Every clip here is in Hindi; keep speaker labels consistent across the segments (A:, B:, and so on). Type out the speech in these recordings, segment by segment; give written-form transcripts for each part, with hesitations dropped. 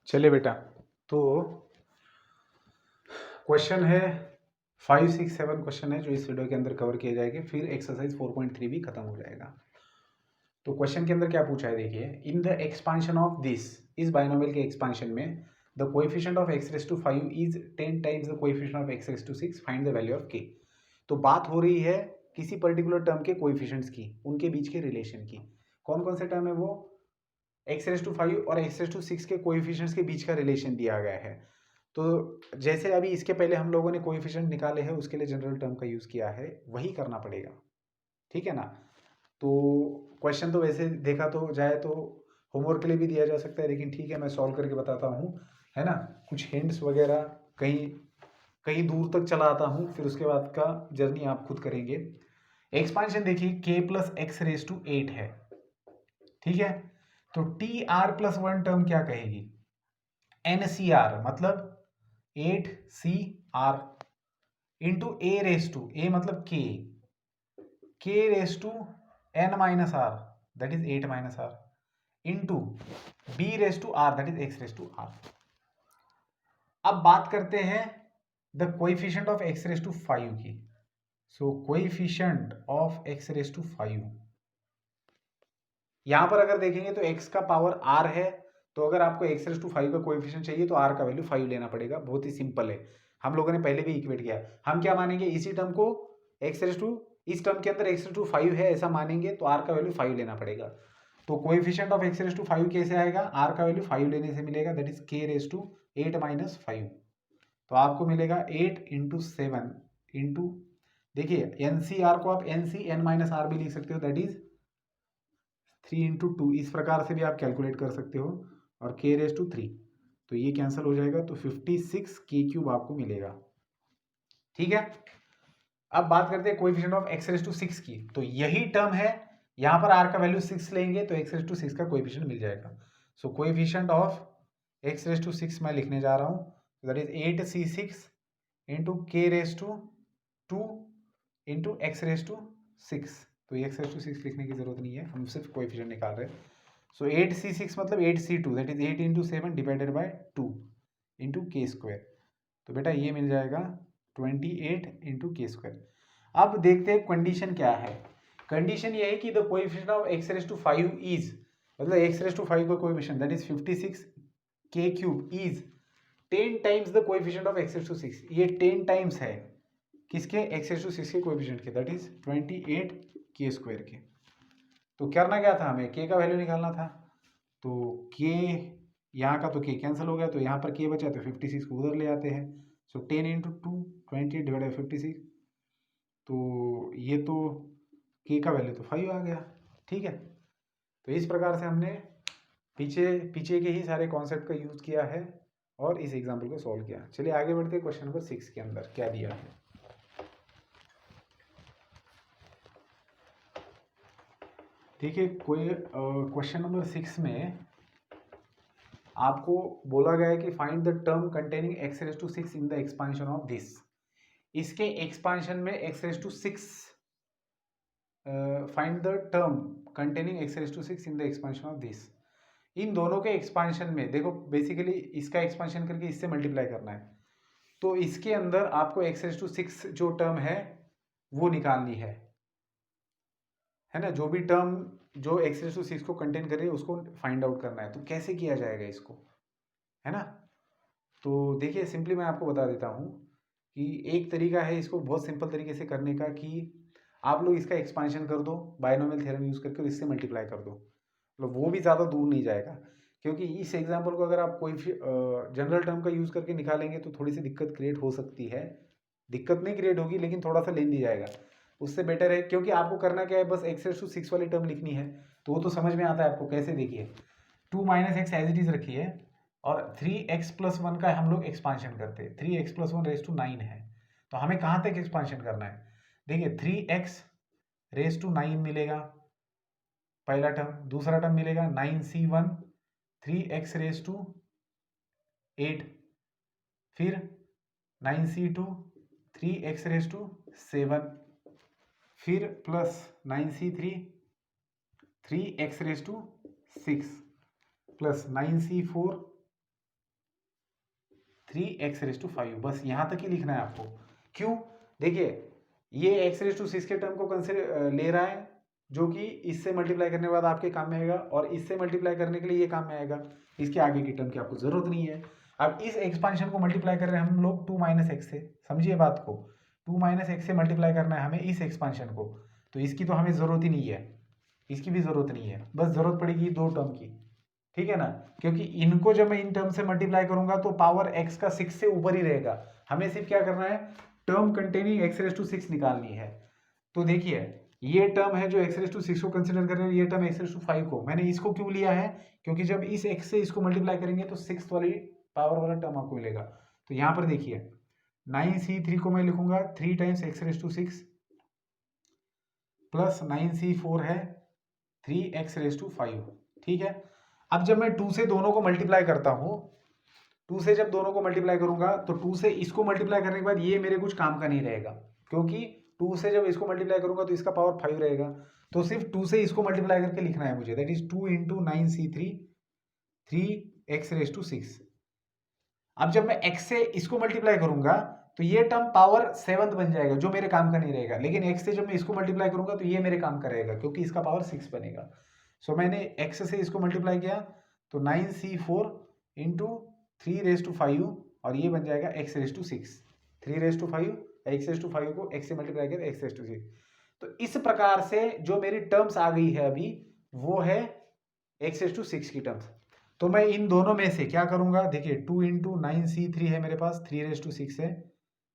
A: चलिए बेटा, तो क्वेश्चन है 5, 6, 7 क्वेश्चन है जो इस वीडियो के अंदर कवर किए जाएंगे, फिर एक्सरसाइज 4.3 भी खत्म हो जाएगा। तो क्वेश्चन के अंदर क्या पूछा है देखिए, in the expansion of this, इस बाइनोमियल के एक्सपांशन में the coefficient of x raise to 5 is 10 times the coefficient of x raise to 6, find the value of k। तो बात हो रही है किसी पर्टिकुलर टर्म के कोएफिशिएंट्स की, उनके बीच के रिलेशन की। कौन कौन से टर्म है वो? x रेज़ टू 5 और x रेज़ टू 6 के कोएफिशिएंट्स के बीच का रिलेशन दिया गया है। तो जैसे अभी इसके पहले हम लोगों ने कोएफिशिएंट निकाले हैं, उसके लिए जनरल टर्म का यूज़ किया है, वही करना पड़ेगा, ठीक है ना। तो क्वेश्चन तो वैसे देखा तो जाए तो होमवर्क के लिए भी दिया जा सकता है, लेकिन ठीक है मैं सॉल्व करके बताता हूँ, है ना। कुछ हिंट्स वगैरह कहीं कहीं दूर तक चला आता हूँ, फिर उसके बाद का जर्नी आप खुद करेंगे। एक्सपांशन देखिए k plus x raise to 8 है, ठीक है। तो टी आर प्लस 1 टर्म क्या कहेगी? एन सी आर, मतलब 8 c r into a raise to, a मतलब k raise to n minus r, that is 8 minus r into b raise to r, that is x raise to r. अब बात करते हैं the coefficient of x raise to 5 की। So coefficient of x raise to 5, यहां पर अगर देखेंगे तो x का पावर r है, तो अगर आपको x रेस टू 5 का कोएफिशिएंट चाहिए तो r का वैल्यू 5 लेना पड़ेगा। बहुत ही सिंपल है, हम लोगों ने पहले भी इक्वेट किया। हम क्या मानेंगे, इसी टर्म को x रेस टू, इस टर्म के अंदर x रेस टू 5 है ऐसा मानेंगे, तो r का वैल्यू 5 लेना पड़ेगा। तो coefficient of x raise to 5 कैसे आएगा? r का वैल्यू 5 लेने से मिलेगा, that is k raise to 8 minus 5। तो आपको मिलेगा 8 इंटू 7 इंटू, देखिए एनसीआर को आप n C n minus r भी लिख सकते हो, दैट इज 3 इंटू 2, इस प्रकार से भी आप कैलकुलेट कर सकते हो, और k रेस टू 3, तो ये कैंसिल हो जाएगा, तो 56 k क्यूब आपको मिलेगा, ठीक है। अब बात करते हैं coefficient of x raise to 6 की। तो यही टर्म है, यहां पर r का वैल्यू 6 लेंगे तो x रेस टू 6 का कोएफिशिएंट मिल जाएगा। So coefficient of x raise to 6 मैं लिखने जा रहा हूं, that is 8c6 into k raise to 2 into x raise to 6। तो एक्स रेस टू 6 लिखने की जरूरत नहीं है, हम सिर्फ कोएफिशिएंट निकाल रहे हैं। सो 8c6 मतलब 8c2, that is 8 into 7 divided by 2 into के स्क्वायर। तो बेटा ये मिल जाएगा 28 इंटू के स्क्वायर। अब देखते हैं कंडीशन क्या है। कंडीशन ये है कि the coefficient of x raise to 5 is, मतलब एक्स रेस टू 5 का कोएफिशिएंट दैट इज 56 के cube is 10 times the coefficient of x raise to 6। ये 10 टाइम्स है किसके? एक्स रेस टू 6 के कोएफिशिएंट के, दैट इज 28 के स्क्वायर के। तो करना क्या था, हमें के का वैल्यू निकालना था। तो के, यहाँ का तो के कैंसिल हो गया, तो यहाँ पर के बचा, तो 56 को उधर ले आते हैं। सो 10 इंटू 2 28 डिवाइड बाई 56, तो ये तो के का वैल्यू तो 5 आ गया, ठीक है। तो इस प्रकार से हमने पीछे पीछे के ही सारे कॉन्सेप्ट का यूज़ किया है और इस एग्जाम्पल को सॉल्व किया। चलिए आगे बढ़ते हैं, क्वेश्चन नंबर 6 के अंदर क्या दिया है। देखिए कोई क्वेश्चन नंबर 6 में आपको बोला गया है कि find the term containing x raise to 6 in the expansion of this. इसके एक्सपांशन में x raise to 6, find the term containing x raise to 6 in the expansion of this. इन दोनों के एक्सपांशन में देखो, बेसिकली इसका एक्सपांशन करके इससे मल्टीप्लाई करना है, तो इसके अंदर आपको एक्स रेस टू 6 जो टर्म है वो निकालनी है ना। जो भी टर्म जो एक्स रेस टू 6 को कंटेन करे उसको फाइंड आउट करना है। तो कैसे किया जाएगा इसको, है ना। तो देखिए सिंपली मैं आपको बता देता हूँ कि एक तरीका है इसको बहुत सिंपल तरीके से करने का, कि आप लोग इसका एक्सपांशन कर दो बाइनोमियल थ्योरम यूज़ करके और इससे मल्टीप्लाई कर दो, मतलब वो भी ज़्यादा दूर नहीं जाएगा। क्योंकि इस एग्जाम्पल को अगर आप कोई जनरल टर्म का यूज़ करके निकालेंगे तो थोड़ी सी दिक्कत क्रिएट हो सकती है। दिक्कत नहीं क्रिएट होगी, लेकिन थोड़ा सा लेंदी जाएगा। उससे बेटर है, क्योंकि आपको करना क्या है, बस एक्स रेस टू 6 वाली टर्म लिखनी है, तो वो तो समझ में आता है आपको कैसे। देखिए 2 माइनस एक्स एज इट इज रखी है, और 3x प्लस 1 का हम लोग एक्सपांशन करते हैं। 3x प्लस 1 रेस टू 9 है, तो हमें कहाँ तक एक्सपांशन करना है। देखिए 3x रेस टू 9 मिलेगा पहला टर्म, दूसरा टर्म मिलेगा 9c1 3x रेस टू 8, फिर 9c2 3x रेस टू 7, फिर plus 9c3 3x race to 6, plus 9c4 3x⁵, बस यहाँ तक ही लिखना है आपको। क्यों? देखिए ये x⁵ के टर्म को कंसिडर ले रहा है, जो कि इससे मल्टीप्लाई करने के बाद आपके काम में आएगा, और इससे मल्टीप्लाई करने के लिए ये काम में आएगा। इसके आगे की टर्म की आपको जरूरत नहीं है। अब इस एक्सपांशन को मल्टीप्लाई कर रहे हैं हम लोग 2 - x से, समझिए बात को। 2 - x से मल्टीप्लाई करना है हमें इस एक्सपांशन को, तो इसकी तो हमें जरूरत ही नहीं है, इसकी भी जरूरत नहीं है, बस जरूरत पड़ेगी दो टर्म की, ठीक है ना। क्योंकि इनको जब मैं इन टर्म से मल्टीप्लाई करूंगा तो पावर x का 6 से ऊपर ही रहेगा। हमें सिर्फ क्या करना है, टर्म कंटेनिंग x⁵ निकालनी है। तो देखिए ये टर्म है जो x⁵ को कंसीडर कर रहे हैं, ये टर्म x⁵ को। मैंने इसको क्यों लिया है, क्योंकि जब इस x से इसको मल्टीप्लाई करेंगे तो 6 वाली पावर वाला टर्म आपको मिलेगा। तो यहाँ पर देखिए 9c3 को मैं लिखूंगा 3 टाइम्स x⁵ प्लस 9c4 है 3x⁵, ठीक है। अब जब मैं 2 से दोनों को मल्टीप्लाई करता हूं, 2 से जब दोनों को मल्टीप्लाई करूंगा तो 2 से इसको मल्टीप्लाई करने के बाद ये मेरे कुछ काम का नहीं रहेगा, क्योंकि 2 से जब इसको मल्टीप्लाई करूंगा तो इसका पावर 5 रहेगा। तो सिर्फ 2 से इसको मल्टीप्लाई करके लिखना है मुझे, दैट इज 2 × 9c3 3x⁵। अब जब मैं x से इसको मल्टीप्लाई करूंगा तो ये टर्म पावर 7 बन जाएगा, जो मेरे काम का नहीं रहेगा। लेकिन x से जब मैं इसको मल्टीप्लाई करूंगा तो ये मेरे काम का रहेगा, क्योंकि इसका पावर 6 बनेगा। सो मैंने x से इसको मल्टीप्लाई किया तो 9c4 × 3⁵, और ये बन जाएगा x⁵। 3⁵, x⁵ को x से मल्टीप्लाई किया x⁵। तो इस प्रकार से जो मेरी टर्म्स आ गई है अभी, वो है x⁵ की टर्म्स। तो मैं इन दोनों में से क्या करूंगा, देखिए 2 × 9c3 है मेरे पास 3⁵ है,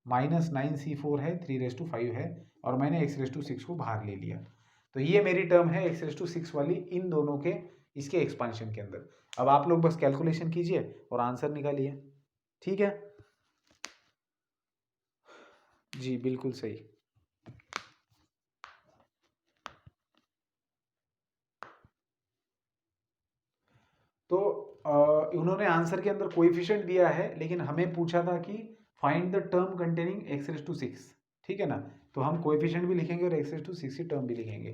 A: माइनस 9c4 है 3⁵ है, और मैंने x⁵ को बाहर ले लिया। तो ये मेरी टर्म है x⁵ वाली इन दोनों के इसके एक्सपांशन के अंदर। अब आप लोग बस कैलकुलेशन कीजिए और आंसर निकालिए, ठीक है जी, बिल्कुल सही। तो उन्होंने आंसर के अंदर कोएफिशिएंट दिया है, लेकिन हमें पूछा था कि find the term containing x⁵, ठीक है ना। तो हम कोएफिशिएंट भी लिखेंगे और x⁵ की टर्म भी लिखेंगे।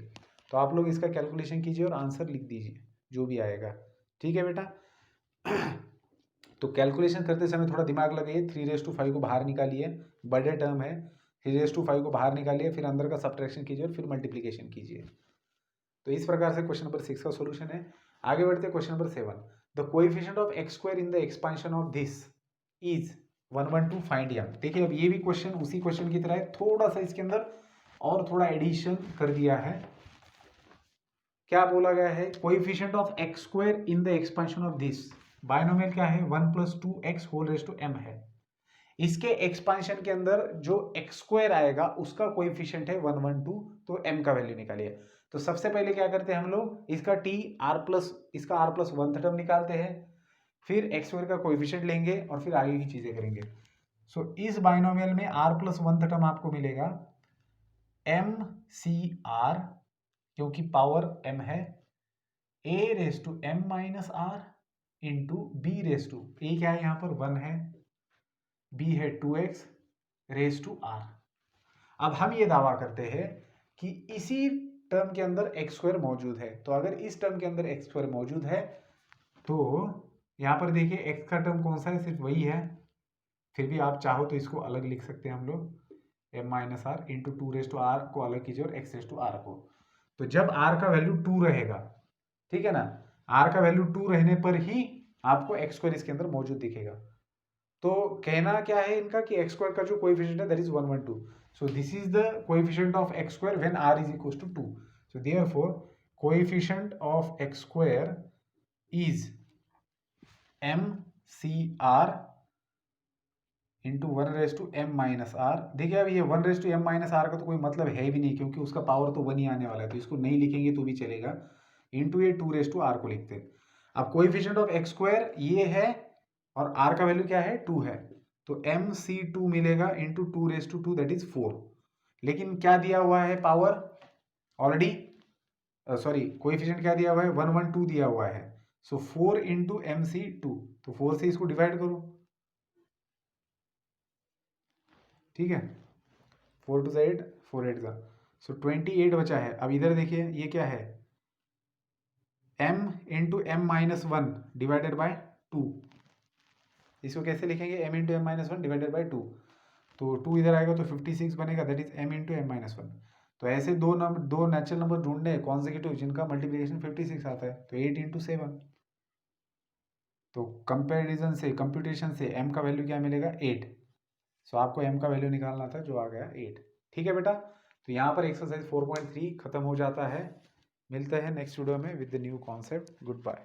A: तो आप लोग इसका कैलकुलेशन कीजिए और आंसर लिख दीजिए जो भी आएगा, ठीक है बेटा। तो कैलकुलेशन करते समय थोड़ा दिमाग लगाइए। 3⁵ को बाहर निकालिए, बड़े टर्म है, 3⁵ को बाहर निकालिए, फिर अंदर का सब्ट्रैक्शन कीजिए और फिर मल्टीप्लीकेशन कीजिए। तो इस प्रकार से क्वेश्चन नंबर 6 का सॉल्यूशन है। आगे बढ़ते हैं question number 7। The coefficient of x² in the expansion of this is 112, find m. देखिए अब ये भी क्वेश्चन उसी क्वेश्चन की तरह है, थोड़ा सा इसके अंदर और थोड़ा एडिशन कर दिया है। क्या बोला गया है, coefficient of x² in the expansion of this, binomial क्या है 1 + 2x whole raise to m है। इसके एक्सपांशन के अंदर जो x² आएगा उसका कोएफिशिएंट है 112, तो m का वैल्यू निकालिए। तो सबसे पहले क्या करते हैं हम लोग, इसका इसका r+1 टर्म निकालते हैं, फिर x² का कोएफिशिएंट लेंगे और फिर आगे की चीजें करेंगे। सो इस बाइनोमियल में r+1 टर्म आपको मिलेगा mcr, क्योंकि पावर m है, a⁻m−r इंटू b⁻, क्या है यहाँ पर 1 है, b है 2x⁻r। अब हम ये दावा करते हैं कि इसी टर्म के अंदर x² मौजूद है। तो अगर इस टर्म के अंदर x² मौजूद है तो यहाँ पर देखिए x का टर्म कौन सा है, सिर्फ वही है। फिर भी आप चाहो तो इसको अलग लिख सकते हैं हम लोग, m−r इंटू 2⁻r को अलग कीजिए और x⁻r को। तो जब r का वैल्यू 2 रहेगा, ठीक है ना, r का वैल्यू 2 रहने पर ही आपको x² इसके अंदर मौजूद दिखेगा। तो कहना क्या है इनका कि x² का जो कोएफिशिएंट है that is 112। So this is the coefficient of x² when r is equals to 2. So therefore coefficient of x² is mcr into 1⁻m−r। देखिए अब ये 1⁻m−r का तो कोई मतलब है भी नहीं, क्योंकि उसका पावर तो 1 ही आने वाला है, तो इसको नहीं लिखेंगे तो भी चलेगा, इंटू ये 2⁻r को लिखते हैं। अब कोएफिशिएंट ऑफ x² ये है और r का वैल्यू क्या है 2 है, तो mc2 मिलेगा इंटू 2⁻2 दैट इज 4। लेकिन क्या दिया हुआ है पावर ऑलरेडी, सॉरी कोएफिशिएंट क्या दिया हुआ है 112 दिया हुआ है। सो 4 इंटू mc2, तो 4 से इसको डिवाइड करो, ठीक है, 4 2 8, 4 8 का, सो 28 बचा है। अब इधर देखिए ये क्या है, m into m-1 divided by 2, इसको कैसे लिखेंगे, m into m minus one divided by two, तो 2 इधर आएगा तो 56 बनेगा, that is m into m minus one. तो ऐसे दो नेचुरल नंबर ढूंढने हैं कॉन्जिक्यूटिव जिनका मल्टीप्लिकेशन 56 आता है, तो 8 इंटू 7। तो कंपैरिजन से कंप्यूटेशन से m का वैल्यू क्या मिलेगा, 8। सो आपको m का वैल्यू निकालना था जो आ गया 8। ठीक है बेटा, तो यहाँ पर एक्सरसाइज 4.3 खत्म हो जाता है। मिलते हैं नेक्स्ट वीडियो में with the new concept. Good bye.